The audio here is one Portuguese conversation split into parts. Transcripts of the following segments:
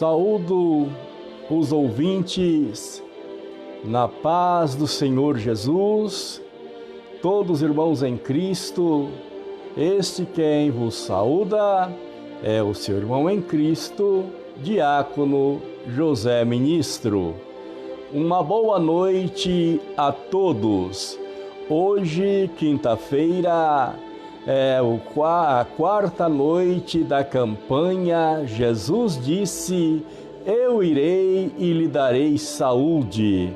Saúdo os ouvintes na paz do Senhor Jesus, todos irmãos em Cristo. Este quem vos saúda é o seu irmão em Cristo, Diácono José Ministro. Uma boa noite a todos. Hoje, quinta-feira, é a quarta noite da campanha Jesus disse: eu irei e lhe darei saúde.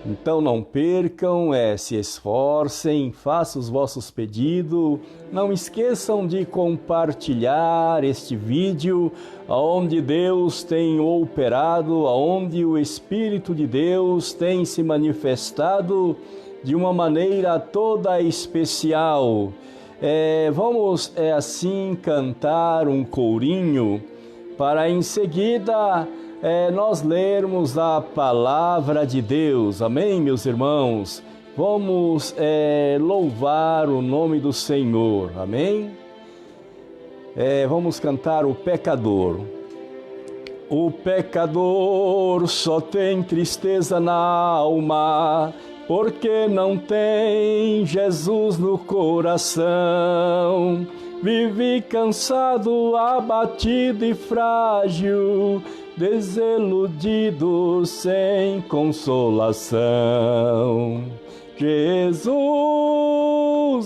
Então não percam, se esforcem, façam os vossos pedidos. Não esqueçam de compartilhar este vídeo, onde Deus tem operado, onde o Espírito de Deus tem se manifestado de uma maneira toda especial. Vamos assim cantar um corinho para em seguida nós lermos a palavra de Deus. Amém, meus irmãos? Vamos louvar o nome do Senhor. Amém? Vamos cantar o pecador. O pecador só tem tristeza na alma, porque não tem Jesus no coração. Vive cansado, abatido e frágil, desiludido, sem consolação. Jesus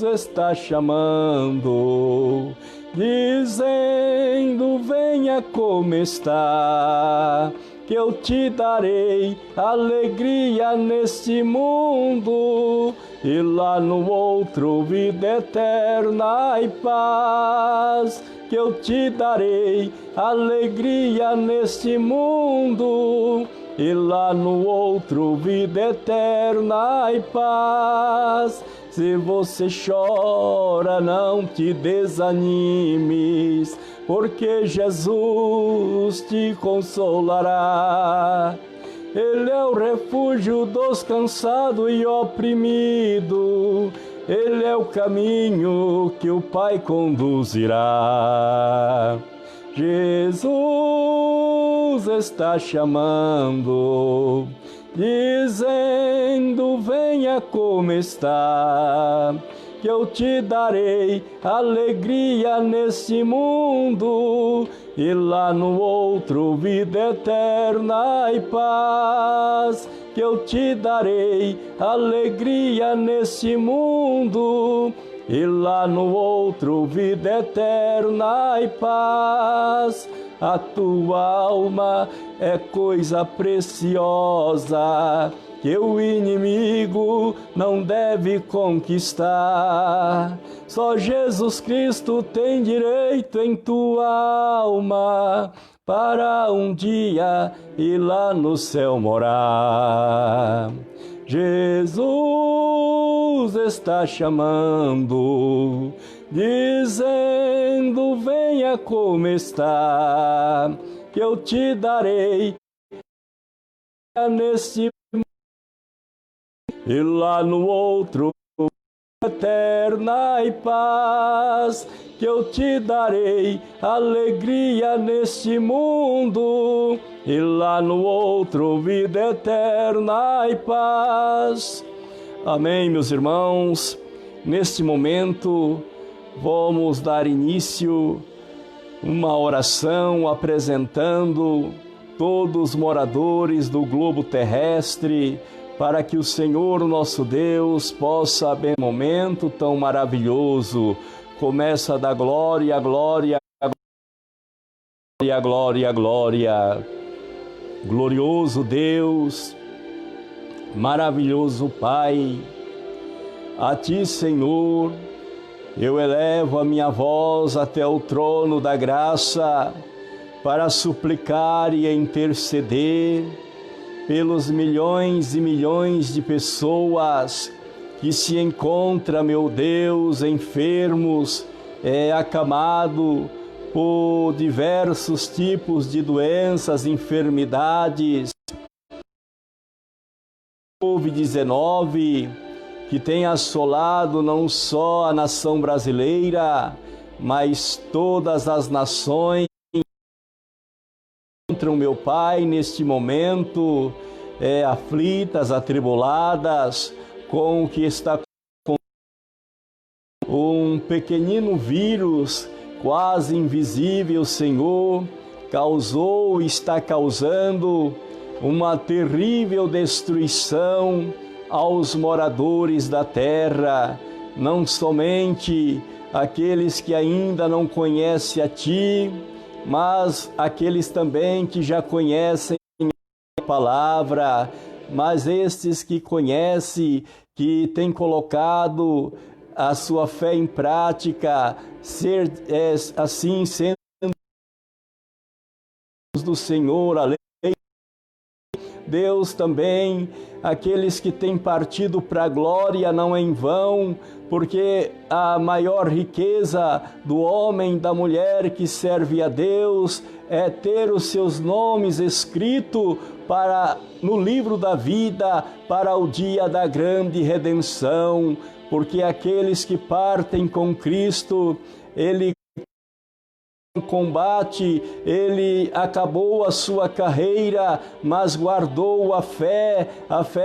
está chamando, dizendo: venha como está, que eu te darei alegria neste mundo, e lá no outro vida eterna e paz. Que eu te darei alegria neste mundo, e lá no outro vida eterna e paz. Se você chora, não te desanimes, porque Jesus te consolará. Ele é o refúgio dos cansados e oprimidos. Ele é o caminho que o Pai conduzirá. Jesus está chamando, dizendo: venha como está, que eu te darei alegria neste mundo, e lá no outro vida eterna e paz. Que eu te darei alegria neste mundo, e lá no outro vida eterna e paz. A tua alma é coisa preciosa, que o inimigo não deve conquistar. Só Jesus Cristo tem direito em tua alma, para um dia ir lá no céu morar. Jesus está chamando, dizendo: venha como está, que eu te darei neste mundo, e lá no outro eterna e paz. Que eu te darei alegria neste mundo, e lá no outro vida eterna e paz. Amém, meus irmãos. Neste momento vamos dar início uma oração apresentando todos os moradores do globo terrestre, para que o Senhor nosso Deus possa, bem, momento tão maravilhoso, começa a dar glória, glória, glória, glória, glória. Glorioso Deus, maravilhoso Pai, a Ti, Senhor, eu elevo a minha voz até o trono da graça para suplicar e interceder pelos milhões e milhões de pessoas que se encontram, meu Deus, enfermos, acamados por diversos tipos de doenças, enfermidades, Covid-19, que tem assolado não só a nação brasileira, mas todas as nações encontram, meu Pai, neste momento, aflitas, atribuladas, com o que está com um pequenino vírus, quase invisível, Senhor, causou e está causando uma terrível destruição aos moradores da terra, não somente aqueles que ainda não conhecem a Ti, mas aqueles também que já conhecem a Palavra, mas estes que conhecem, que têm colocado a sua fé em prática, assim sendo do Senhor, a lei. Deus também, aqueles que têm partido para a glória não é em vão, porque a maior riqueza do homem, da mulher que serve a Deus, é ter os seus nomes escritos no livro da vida, para o dia da grande redenção, porque aqueles que partem com Cristo, Ele combate, ele acabou a sua carreira, mas guardou a fé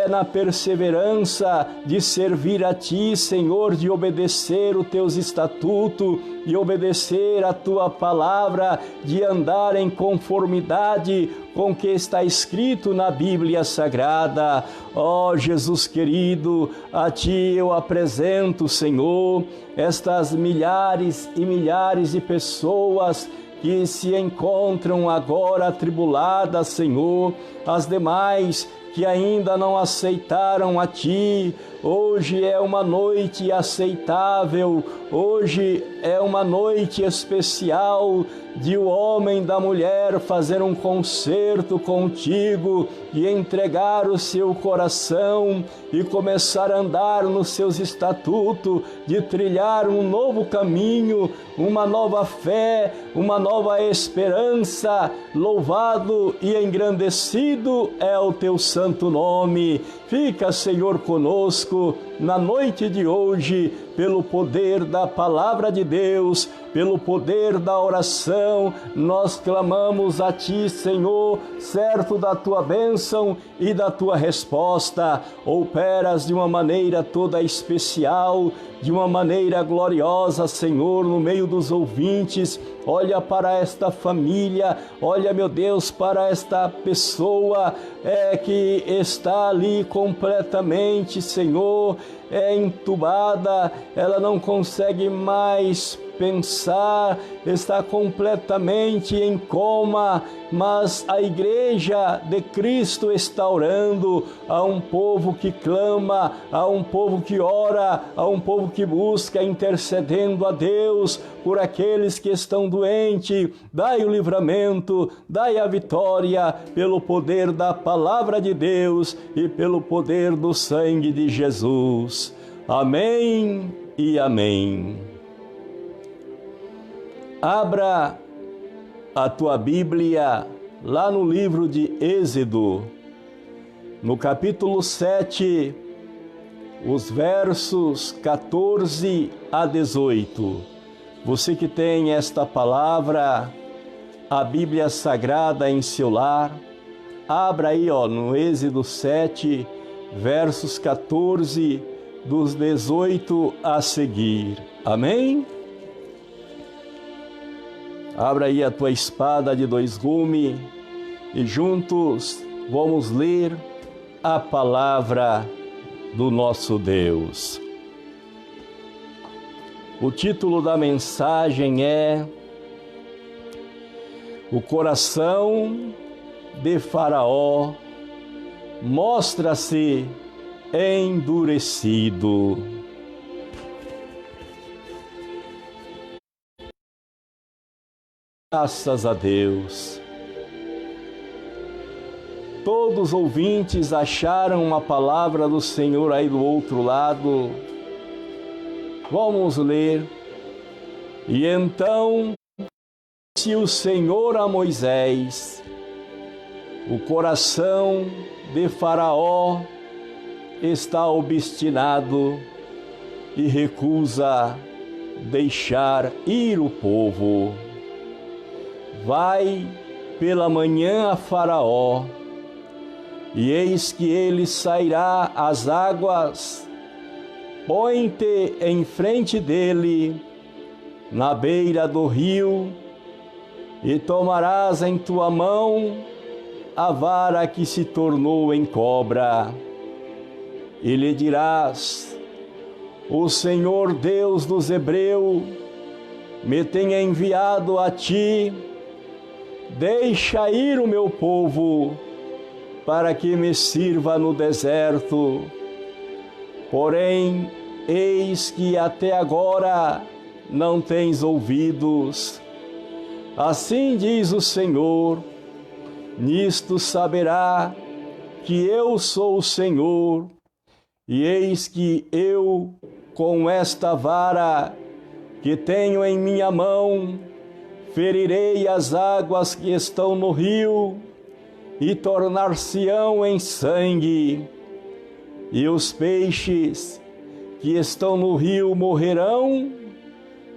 na perseverança de servir a Ti, Senhor, de obedecer os Teus estatutos, de obedecer a Tua palavra, de andar em conformidade com o que está escrito na Bíblia Sagrada. Ó Jesus querido, a Ti eu apresento, Senhor, estas milhares e milhares de pessoas que se encontram agora atribuladas, Senhor, as demais que ainda não aceitaram a Ti. Hoje é uma noite aceitável, hoje é uma noite especial de o homem e da mulher fazer um concerto contigo e entregar o seu coração e começar a andar nos seus estatutos, de trilhar um novo caminho, uma nova fé, uma nova esperança. Louvado e engrandecido é o Teu santo nome. Fica, Senhor, conosco na noite de hoje, pelo poder da palavra de Deus, pelo poder da oração, nós clamamos a Ti, Senhor, certo da Tua bênção e da Tua resposta. Operas de uma maneira toda especial, de uma maneira gloriosa, Senhor, no meio dos ouvintes. Olha para esta família, olha, meu Deus, para esta pessoa que está ali completamente, Senhor, entubada, ela não consegue mais pensar, está completamente em coma, mas a Igreja de Cristo está orando a um povo que clama, a um povo que ora, a um povo que busca, intercedendo a Deus por aqueles que estão doentes. Dai o livramento, dai a vitória, pelo poder da palavra de Deus e pelo poder do sangue de Jesus. Amém e amém. Abra a tua Bíblia lá no livro de Êxodo, no capítulo 7, os versos 14 a 18. Você que tem esta palavra, a Bíblia Sagrada em seu lar, abra aí, no Êxodo 7, versos 14, dos 18 a seguir. Amém? Abra aí a tua espada de dois gumes e juntos vamos ler a palavra do nosso Deus. O título da mensagem é O coração de Faraó mostra-se endurecido. Graças a Deus. Todos os ouvintes acharam uma palavra do Senhor aí do outro lado. Vamos ler. E então disse o Senhor a Moisés: o coração de Faraó está obstinado e recusa deixar ir o povo. Vai pela manhã a Faraó, e eis que ele sairá às águas, põe-te em frente dele, na beira do rio, e tomarás em tua mão a vara que se tornou em cobra, e lhe dirás: o Senhor Deus dos Hebreus me tem enviado a ti, deixa ir o meu povo, para que me sirva no deserto. Porém, eis que até agora não tens ouvidos. Assim diz o Senhor: nisto saberá que eu sou o Senhor, e eis que eu, com esta vara que tenho em minha mão, ferirei as águas que estão no rio, e tornar-se-ão em sangue, e os peixes que estão no rio morrerão,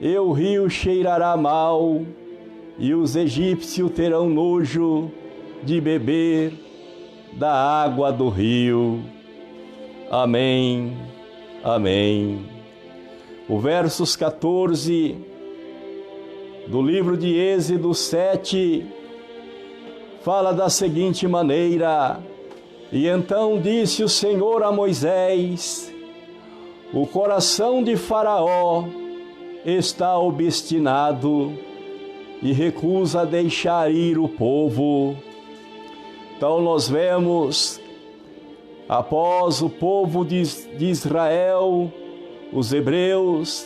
e o rio cheirará mal, e os egípcios terão nojo de beber da água do rio. Amém, amém. O versos 14 do livro de Êxodo 7 fala da seguinte maneira: e então disse o Senhor a Moisés: o coração de Faraó está obstinado e recusa deixar ir o povo. Então nós vemos, após o povo de Israel, os hebreus,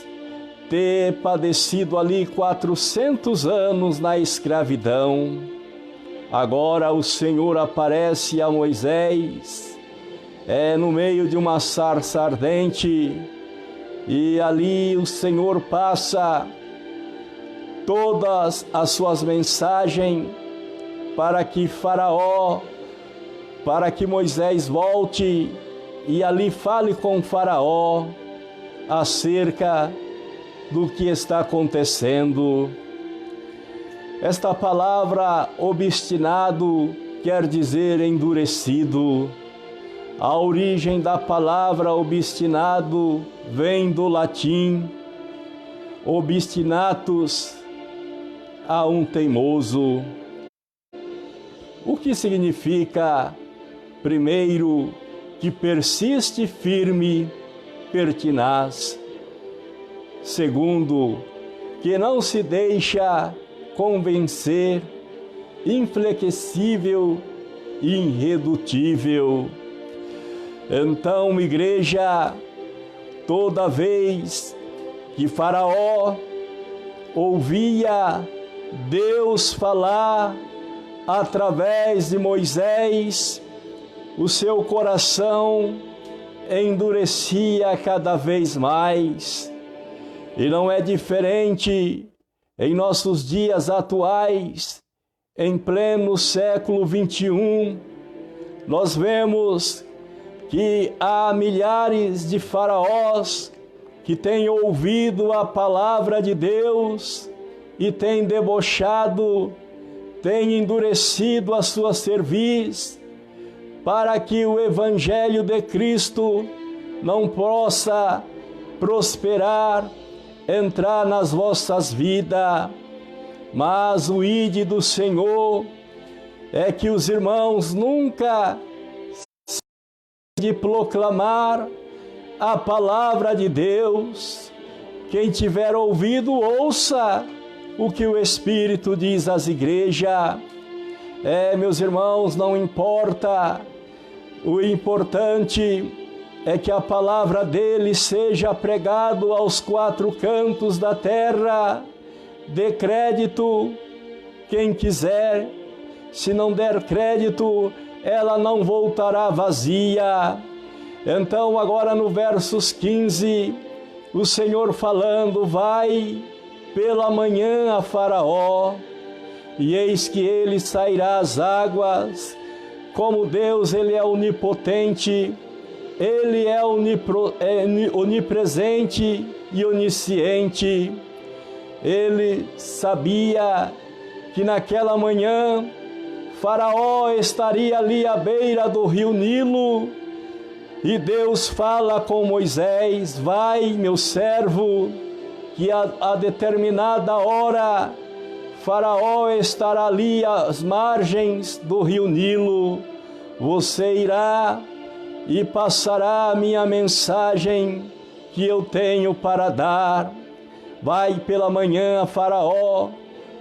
ter padecido ali 400 anos na escravidão, agora o Senhor aparece a Moisés, no meio de uma sarça ardente, e ali o Senhor passa todas as suas mensagens para que Faraó, para que Moisés volte e ali fale com Faraó acerca do que está acontecendo. Esta palavra obstinado quer dizer endurecido. A origem da palavra obstinado vem do latim obstinatus, a um teimoso. O que significa, primeiro, que persiste firme, pertinaz. Segundo, que não se deixa convencer, inflexível e irredutível. Então, igreja, toda vez que Faraó ouvia Deus falar através de Moisés, o seu coração endurecia cada vez mais. E não é diferente em nossos dias atuais, em pleno século 21, nós vemos que há milhares de faraós que têm ouvido a palavra de Deus e têm debochado, têm endurecido a sua cerviz, para que o Evangelho de Cristo não possa prosperar, entrar nas vossas vidas. Mas o ide do Senhor é que os irmãos nunca de proclamar a palavra de Deus. Quem tiver ouvido, ouça o que o Espírito diz às igrejas. Meus irmãos, não importa, o importante é que a palavra dele seja pregado aos quatro cantos da terra. Dê crédito quem quiser, se não der crédito, ela não voltará vazia. Então, agora no versos 15, o Senhor falando: vai pela manhã a Faraó, e eis que ele sairá às águas. Como Deus, ele é onipotente, ele é onipresente e onisciente. Ele sabia que naquela manhã Faraó estaria ali à beira do rio Nilo, e Deus fala com Moisés: vai, meu servo, que a determinada hora Faraó estará ali às margens do rio Nilo. Você irá e passará a minha mensagem que eu tenho para dar. Vai pela manhã a Faraó,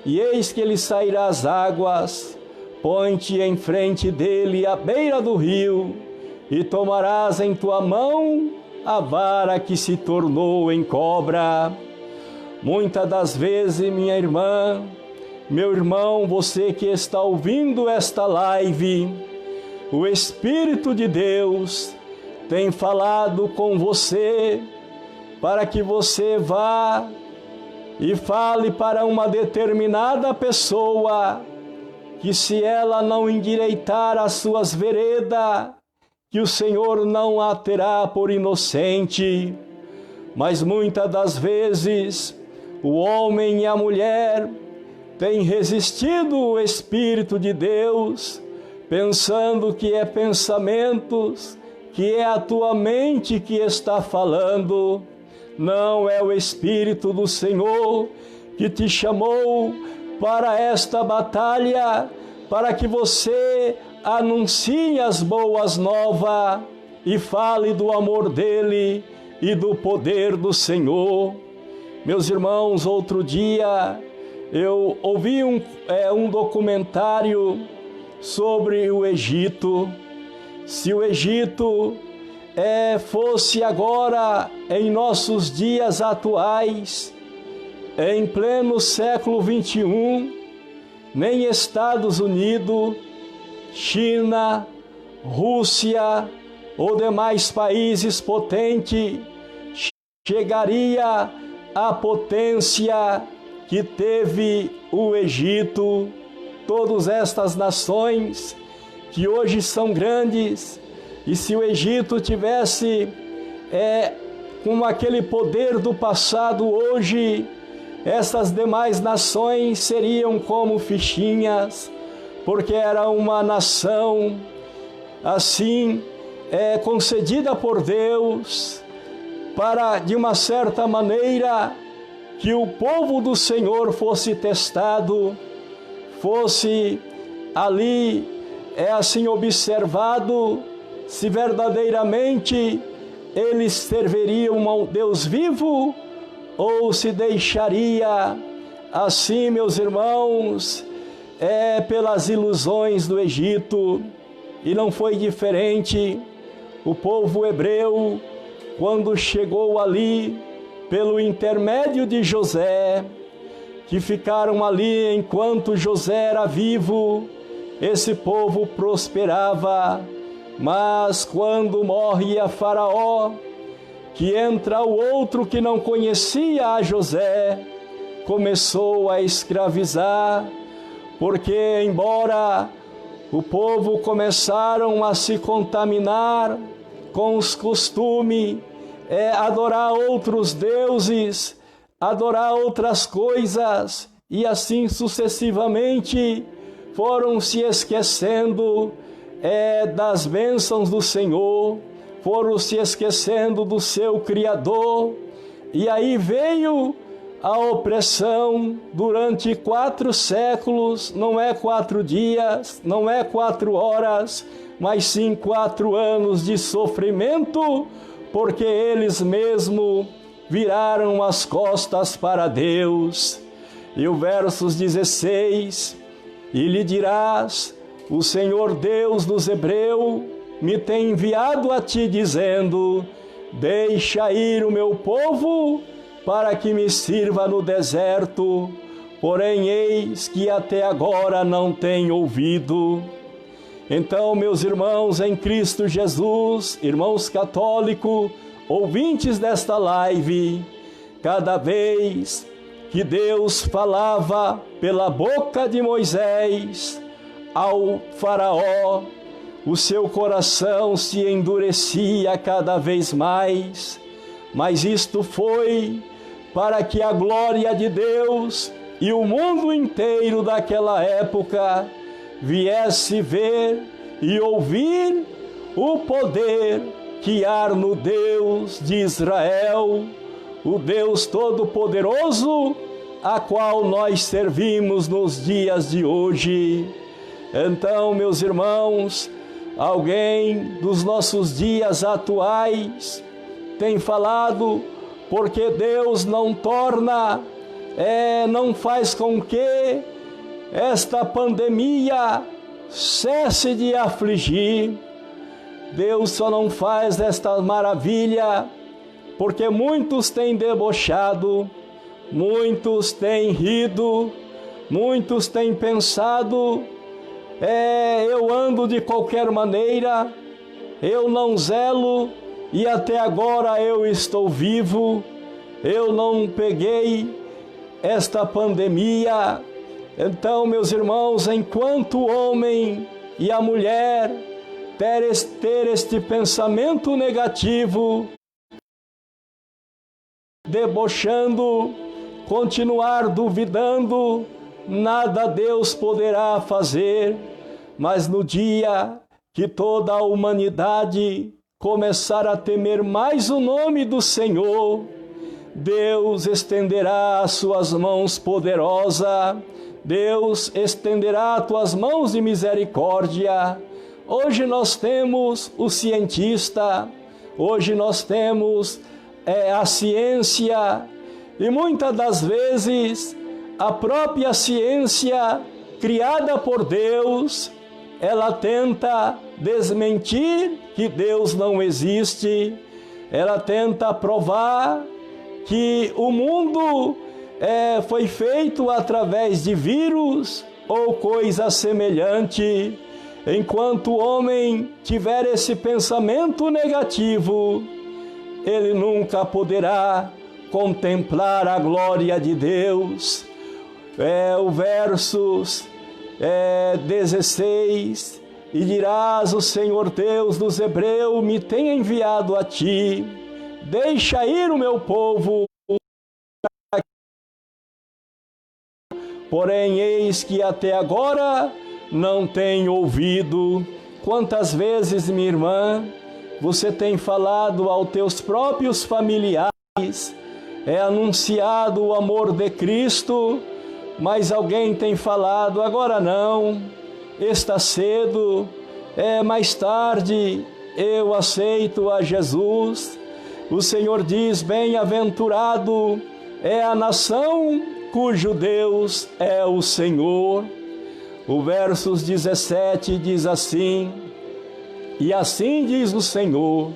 e eis que ele sairá às águas. Põe-te em frente dele à beira do rio, e tomarás em tua mão a vara que se tornou em cobra. Muitas das vezes, minha irmã, meu irmão, você que está ouvindo esta live, o Espírito de Deus tem falado com você para que você vá e fale para uma determinada pessoa que, se ela não endireitar as suas veredas, que o Senhor não a terá por inocente. Mas muitas das vezes o homem e a mulher têm resistido ao Espírito de Deus, pensando que é pensamentos, que é a tua mente que está falando. Não, é o Espírito do Senhor que te chamou para esta batalha, para que você anuncie as boas novas e fale do amor dele e do poder do Senhor. Meus irmãos, outro dia eu ouvi um documentário sobre o Egito. Se o Egito fosse agora, em nossos dias atuais, em pleno século XXI, nem Estados Unidos, China, Rússia ou demais países potentes chegaria à potência que teve o Egito. Todas estas nações que hoje são grandes, e se o Egito tivesse com aquele poder do passado hoje, essas demais nações seriam como fichinhas, porque era uma nação assim concedida por Deus para, de uma certa maneira, que o povo do Senhor fosse testado, fosse ali assim observado se verdadeiramente eles serviriam ao Deus vivo ou se deixaria assim, meus irmãos, pelas ilusões do Egito. E não foi diferente. O povo hebreu, quando chegou ali pelo intermédio de José, que ficaram ali enquanto José era vivo, esse povo prosperava. Mas quando morre a Faraó, que entra o outro que não conhecia a José, começou a escravizar, porque embora o povo começaram a se contaminar com os costumes, adorar outros deuses, adorar outras coisas, e assim sucessivamente foram se esquecendo das bênçãos do Senhor, foram se esquecendo do seu Criador, e aí veio a opressão durante 4 séculos, não é 4 dias, não é 4 horas, mas sim 4 anos de sofrimento, porque eles mesmos viraram as costas para Deus. E o versos 16, e lhe dirás: o Senhor Deus dos Hebreus me tem enviado a ti, dizendo: deixa ir o meu povo para que me sirva no deserto, porém eis que até agora não tem ouvido. Então, meus irmãos em Cristo Jesus, irmãos católicos, ouvintes desta live, cada vez que Deus falava pela boca de Moisés ao Faraó, o seu coração se endurecia cada vez mais, mas isto foi para que a glória de Deus e o mundo inteiro daquela época viesse ver e ouvir o poder que há no Deus de Israel, o Deus Todo-Poderoso, a qual nós servimos nos dias de hoje. Então, meus irmãos, alguém dos nossos dias atuais tem falado porque Deus não torna, não faz com que esta pandemia cesse de afligir. Deus só não faz esta maravilha porque muitos têm debochado, muitos têm rido, muitos têm pensado, eu ando de qualquer maneira, eu não zelo e até agora eu estou vivo, eu não peguei esta pandemia. Então, meus irmãos, enquanto o homem e a mulher ter este pensamento negativo, debochando, continuar duvidando, nada Deus poderá fazer. Mas no dia que toda a humanidade começar a temer mais o nome do Senhor, Deus estenderá as suas mãos poderosas, Deus estenderá as tuas mãos de misericórdia. Hoje nós temos o cientista, hoje nós temos a ciência, e muitas das vezes a própria ciência criada por Deus, ela tenta desmentir que Deus não existe, ela tenta provar que o mundo foi feito através de vírus ou coisa semelhante. Enquanto o homem tiver esse pensamento negativo, ele nunca poderá contemplar a glória de Deus. O versos 16, e dirás: o Senhor Deus dos Hebreus me tem enviado a ti, deixa ir o meu povo. Porém, eis que até agora não tenho ouvido. Quantas vezes, minha irmã, você tem falado aos teus próprios familiares, anunciado o amor de Cristo, mas alguém tem falado: agora não, está cedo, mais tarde eu aceito a Jesus. O Senhor diz: bem-aventurado é a nação cujo Deus é o Senhor. O versos 17 diz assim: e assim diz o Senhor,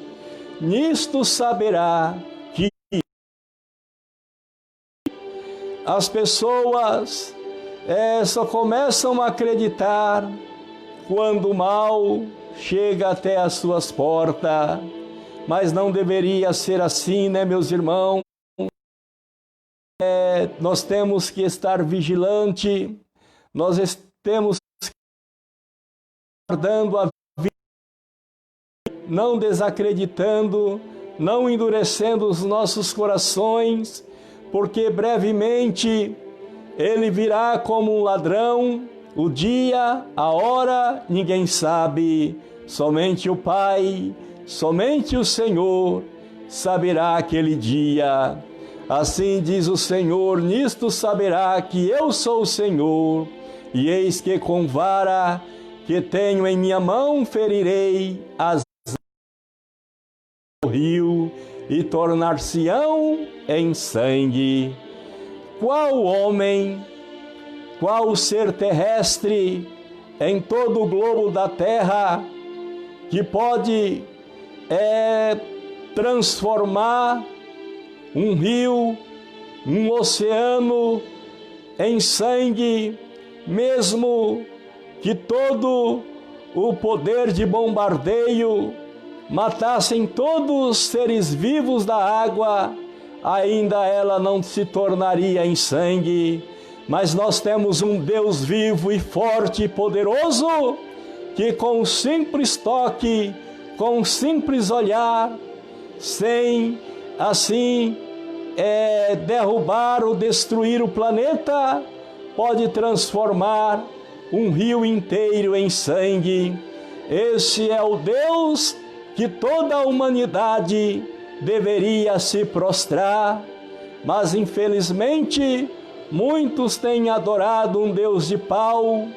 nisto saberá que as pessoas só começam a acreditar quando o mal chega até as suas portas. Mas não deveria ser assim, né, meus irmãos? Nós temos que estar vigilante, nós temos que estar guardando a vida, não desacreditando, não endurecendo os nossos corações, porque brevemente ele virá como um ladrão. O dia, a hora, ninguém sabe, somente o Pai, somente o Senhor saberá aquele dia. Assim diz o Senhor: nisto saberá que eu sou o Senhor, e eis que com vara que tenho em minha mão ferirei as do rio, e tornar-se-ão em sangue. Qual homem, qual ser terrestre em todo o globo da terra que pode transformar um rio, um oceano em sangue, mesmo que todo o poder de bombardeio matassem todos os seres vivos da água, ainda ela não se tornaria em sangue. Mas nós temos um Deus vivo e forte e poderoso, que com um simples toque, com um simples olhar, sem assim derrubar ou destruir o planeta, pode transformar um rio inteiro em sangue. Esse é o Deus que toda a humanidade deveria se prostrar, mas infelizmente muitos têm adorado um Deus de pau,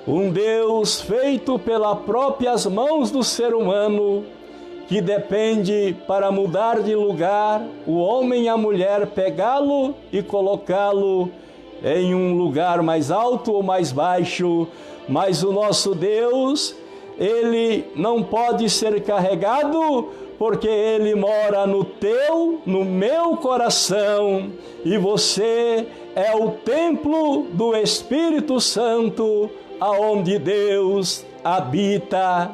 um Deus feito pelas próprias mãos do ser humano, que depende para mudar de lugar, o homem e a mulher pegá-lo e colocá-lo em um lugar mais alto ou mais baixo. Mas o nosso Deus, Ele não pode ser carregado, porque Ele mora no meu coração, e você é o templo do Espírito Santo, aonde Deus habita.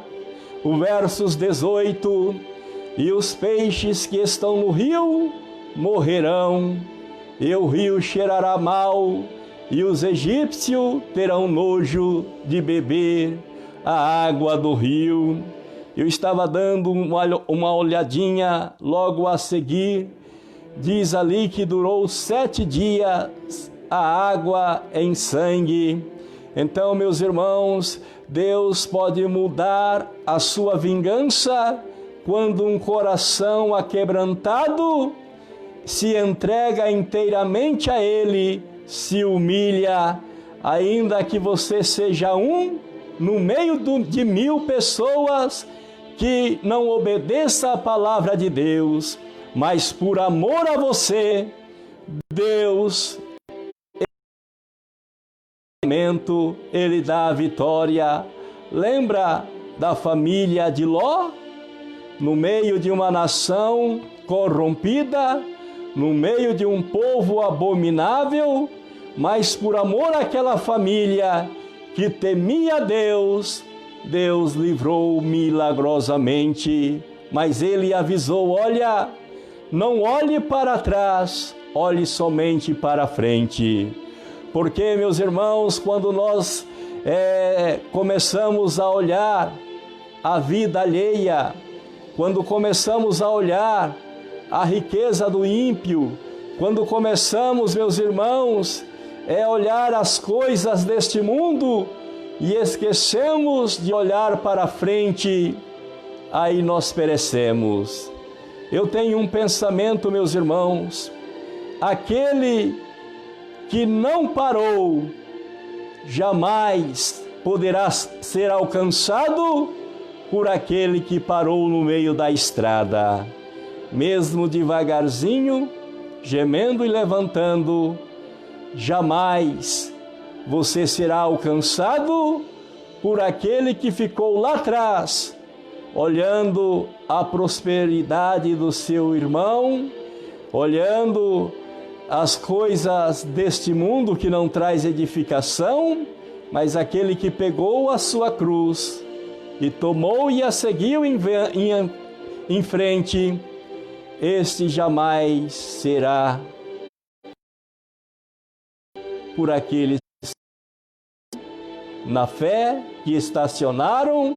O versos 18: e os peixes que estão no rio morrerão, e o rio cheirará mal, e os egípcios terão nojo de beber a água do rio. Eu estava dando uma olhadinha logo a seguir, diz ali que durou 7 dias a água em sangue. Então, meus irmãos, Deus pode mudar a sua vingança quando um coração aquebrantado se entrega inteiramente a Ele, se humilha, ainda que você seja um no meio de 1000 pessoas que não obedeça a palavra de Deus, mas por amor a você, Deus, Ele dá a vitória. Lembra da família de Ló? No meio de uma nação corrompida, no meio de um povo abominável, mas por amor àquela família que temia Deus, Deus livrou milagrosamente. Mas Ele avisou: olha, não olhe para trás, olhe somente para frente. Porque, meus irmãos, quando nós começamos a olhar a vida alheia, quando começamos a olhar a riqueza do ímpio, quando começamos, meus irmãos, olhar as coisas deste mundo e esquecemos de olhar para frente, aí nós perecemos. Eu tenho um pensamento, meus irmãos: aquele que não parou jamais poderá ser alcançado por aquele que parou no meio da estrada. Mesmo devagarzinho, gemendo e levantando, jamais você será alcançado por aquele que ficou lá atrás, olhando a prosperidade do seu irmão, olhando as coisas deste mundo que não traz edificação, mas aquele que pegou a sua cruz e tomou e a seguiu em frente, este jamais será por aqueles na fé que estacionaram,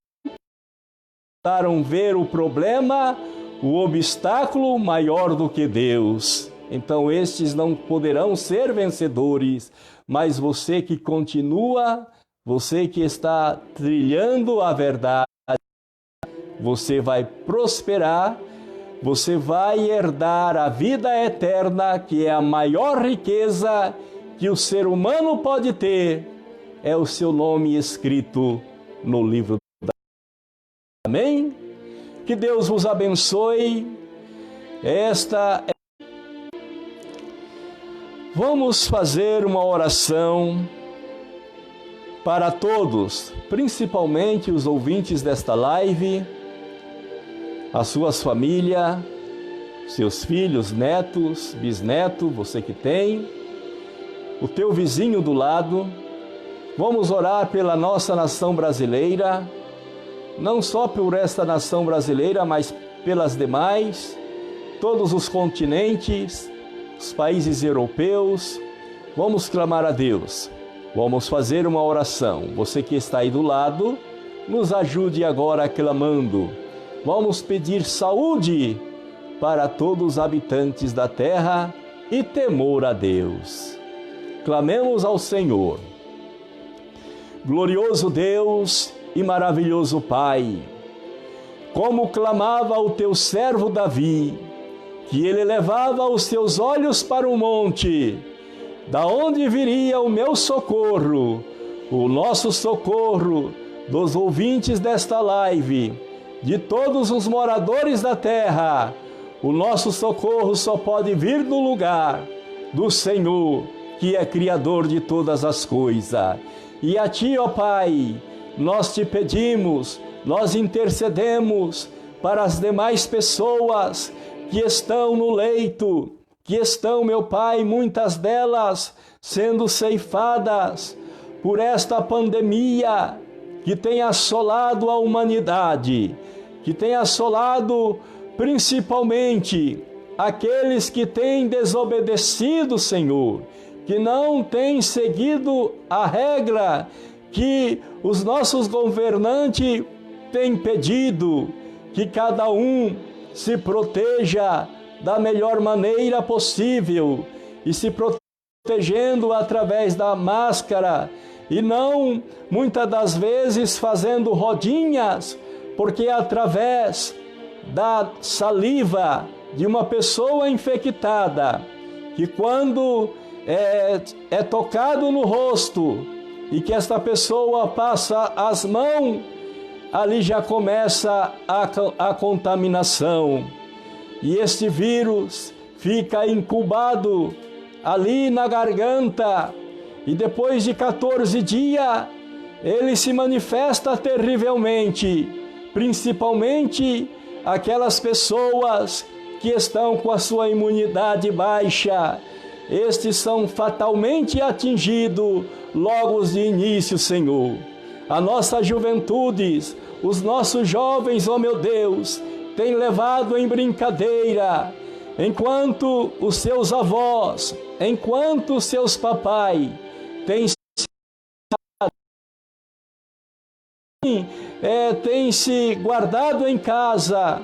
tentaram ver o problema, o obstáculo maior do que Deus. Então estes não poderão ser vencedores, mas você que continua, você que está trilhando a verdade, você vai prosperar, você vai herdar a vida eterna, que é a maior riqueza que o ser humano pode ter, é o seu nome escrito no livro da vida. Amém? Que Deus vos abençoe. Vamos fazer uma oração para todos, principalmente os ouvintes desta live, as suas famílias, seus filhos, netos, bisnetos, você que tem, o teu vizinho do lado. Vamos orar pela nossa nação brasileira, não só por esta nação brasileira, mas pelas demais, todos os continentes, os países europeus. Vamos clamar a Deus, vamos fazer uma oração. Você que está aí do lado, nos ajude agora clamando. Vamos pedir saúde para todos os habitantes da terra e temor a Deus. Clamemos ao Senhor. Glorioso Deus e maravilhoso Pai, como clamava o teu servo Davi, que ele levava os seus olhos para o monte, da onde viria o meu socorro, o nosso socorro dos ouvintes desta live, de todos os moradores da terra. O nosso socorro só pode vir do lugar do Senhor, que é Criador de todas as coisas. E a Ti, ó Pai, nós te pedimos, nós intercedemos para as demais pessoas que estão no leito, que estão, meu Pai, muitas delas sendo ceifadas por esta pandemia que tem assolado a humanidade, que tem assolado principalmente aqueles que têm desobedecido, Senhor, que não têm seguido a regra que os nossos governantes têm pedido, que cada um se proteja da melhor maneira possível e se protegendo através da máscara e não, muitas das vezes, fazendo rodinhas, porque através da saliva de uma pessoa infectada, que quando é tocado no rosto e que esta pessoa passa as mãos, ali já começa a contaminação. E este vírus fica incubado ali na garganta e depois de 14 dias ele se manifesta terrivelmente, principalmente aquelas pessoas que estão com a sua imunidade baixa. Estes são fatalmente atingidos logo de início, Senhor. A nossa juventude, os nossos jovens, ó meu Deus, têm levado em brincadeira, enquanto os seus avós, enquanto os seus papai têm se guardado em casa,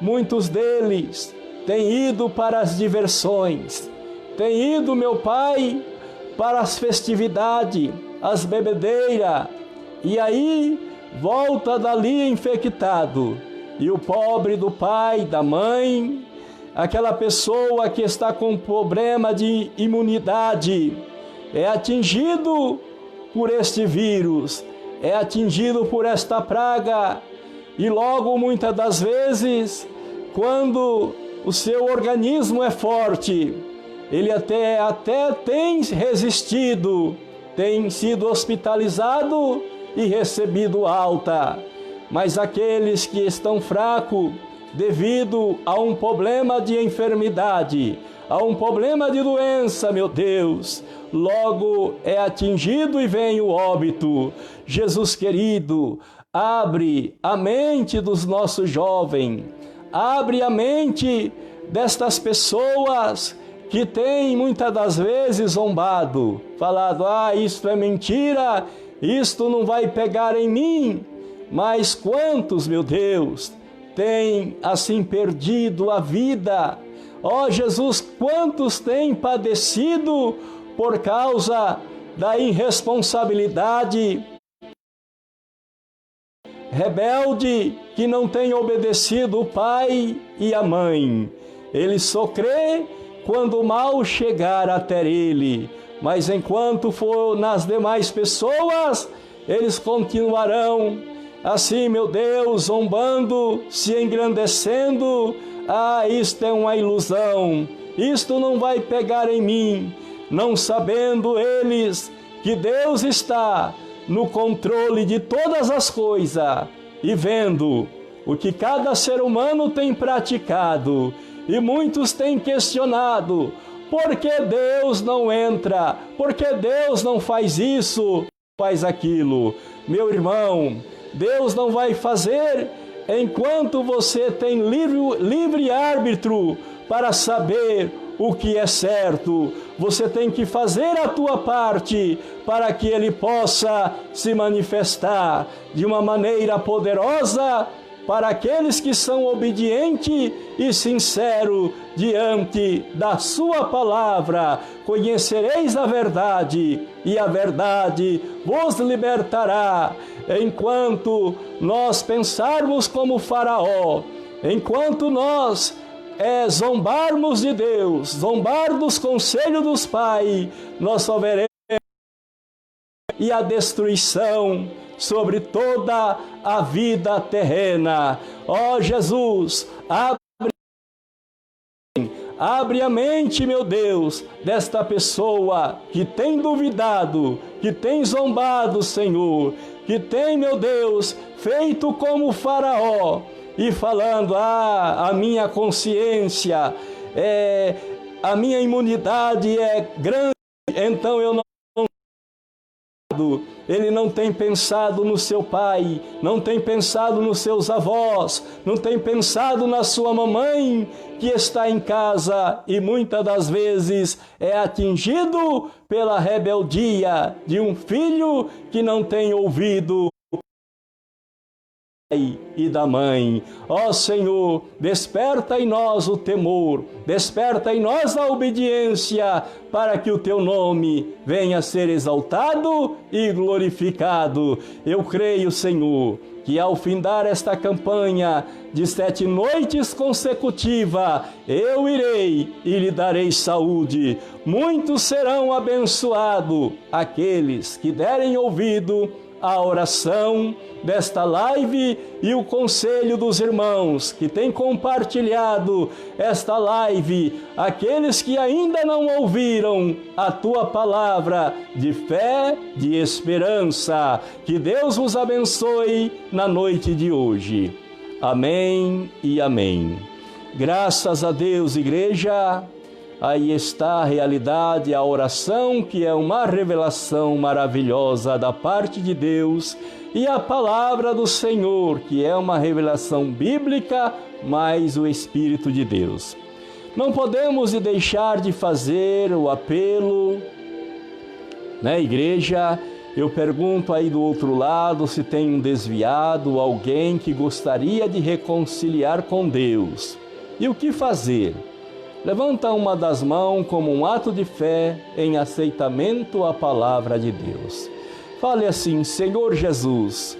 muitos deles têm ido para as diversões, têm ido, meu Pai, para as festividades, as bebedeiras, e aí volta dali infectado. E o pobre do pai, da mãe, aquela pessoa que está com problema de imunidade, é atingido por este vírus, é atingido por esta praga, e logo, muitas das vezes, quando o seu organismo é forte, ele até tem resistido, tem sido hospitalizado e recebido alta. Mas aqueles que estão fracos devido a um problema de enfermidade, a um problema de doença, meu Deus, logo é atingido e vem o óbito. Jesus querido, abre a mente dos nossos jovens, abre a mente destas pessoas que têm muitas das vezes zombado, falado, isto é mentira, isto não vai pegar em mim. Mas quantos, meu Deus, têm assim perdido a vida? Ó Jesus, quantos têm padecido por causa da irresponsabilidade rebelde, que não tem obedecido o pai e a mãe. Ele só crê quando o mal chegar até ele, mas enquanto for nas demais pessoas, eles continuarão assim, meu Deus, zombando, se engrandecendo. Isto é uma ilusão, isto não vai pegar em mim, não sabendo eles que Deus está no controle de todas as coisas e vendo o que cada ser humano tem praticado. E muitos têm questionado, por que Deus não entra? Por que Deus não faz isso, faz aquilo? Meu irmão, Deus não vai fazer enquanto você tem livre árbitro para saber o que é certo. Você tem que fazer a tua parte para que Ele possa se manifestar de uma maneira poderosa para aqueles que são obedientes e sinceros diante da sua palavra. Conhecereis a verdade, e a verdade vos libertará. Enquanto nós pensarmos como Faraó, enquanto nós zombarmos de Deus, zombar dos conselhos dos pais, nós só veremos e a destruição sobre toda a vida terrena. Ó Jesus, abre a mente, meu Deus, desta pessoa que tem duvidado, que tem zombado, Senhor, que tem, meu Deus, feito como Faraó, e falando, a minha consciência, a minha imunidade é grande, então eu não... Ele não tem pensado no seu pai, não tem pensado nos seus avós, não tem pensado na sua mamãe que está em casa e muitas das vezes é atingido pela rebeldia de um filho que não tem ouvido e da mãe. Ó Senhor, desperta em nós o temor, desperta em nós a obediência, para que o teu nome venha a ser exaltado e glorificado. Eu creio, Senhor, que ao findar esta campanha de 7 noites consecutivas, eu irei e lhe darei saúde. Muitos serão abençoados aqueles que derem ouvido a oração desta live e o conselho dos irmãos que têm compartilhado esta live, aqueles que ainda não ouviram a tua palavra de fé, de esperança. Que Deus vos abençoe na noite de hoje. Amém e amém. Graças a Deus, igreja. Aí está a realidade, a oração, que é uma revelação maravilhosa da parte de Deus, e a palavra do Senhor, que é uma revelação bíblica, mais o Espírito de Deus. Não podemos deixar de fazer o apelo, né, igreja? Eu pergunto aí do outro lado se tem um desviado, alguém que gostaria de reconciliar com Deus. E o que fazer? Levanta uma das mãos como um ato de fé em aceitamento à palavra de Deus. Fale assim: Senhor Jesus,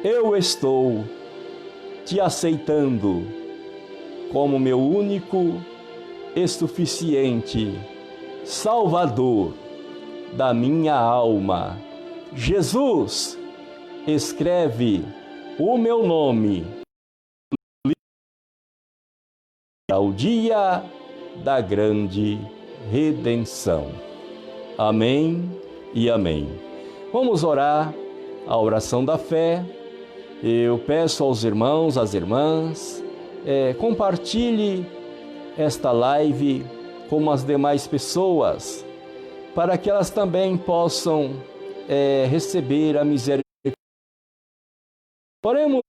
eu estou te aceitando como meu único e suficiente Salvador da minha alma. Jesus, escreve o meu nome ao dia da grande redenção. Amém e amém. Vamos orar a oração da fé. Eu peço aos irmãos, às irmãs, compartilhe esta live com as demais pessoas, para que elas também possam receber a misericórdia. Oremos.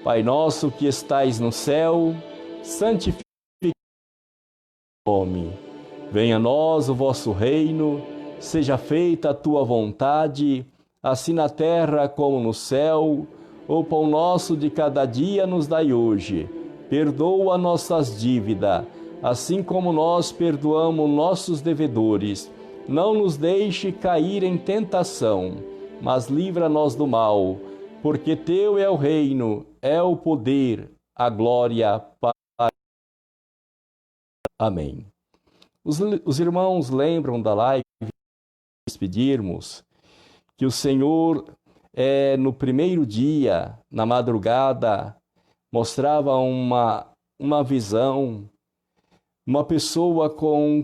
Pai nosso que estais no céu, santificado seja o vosso nome. Venha a nós o vosso reino, seja feita a tua vontade, assim na terra como no céu. O pão nosso de cada dia nos dai hoje. Perdoa nossas dívidas, assim como nós perdoamos nossos devedores. Não nos deixe cair em tentação, mas livra-nos do mal, porque teu é o reino, é o poder, a glória para... Amém. Os irmãos lembram da live, despedirmos, que o Senhor, no primeiro dia, na madrugada, mostrava uma visão, uma pessoa com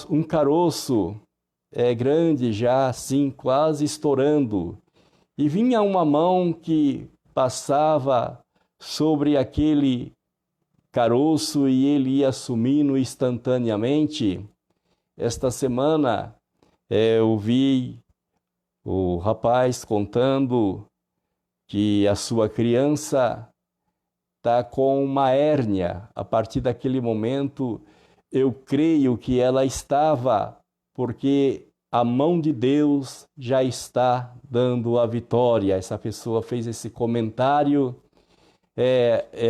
um caroço grande já, assim, quase estourando, e vinha uma mão que passava sobre aquele caroço e ele ia sumindo instantaneamente. Esta semana eu vi o rapaz contando que a sua criança está com uma hérnia. A partir daquele momento, eu creio que ela estava, porque a mão de Deus já está dando a vitória. Essa pessoa fez esse comentário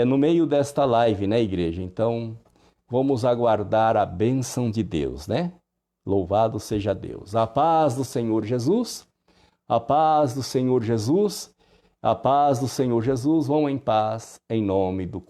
no meio desta live, né, igreja? Então, vamos aguardar a bênção de Deus, né? Louvado seja Deus. A paz do Senhor Jesus, a paz do Senhor Jesus, a paz do Senhor Jesus. Vão em paz, em nome do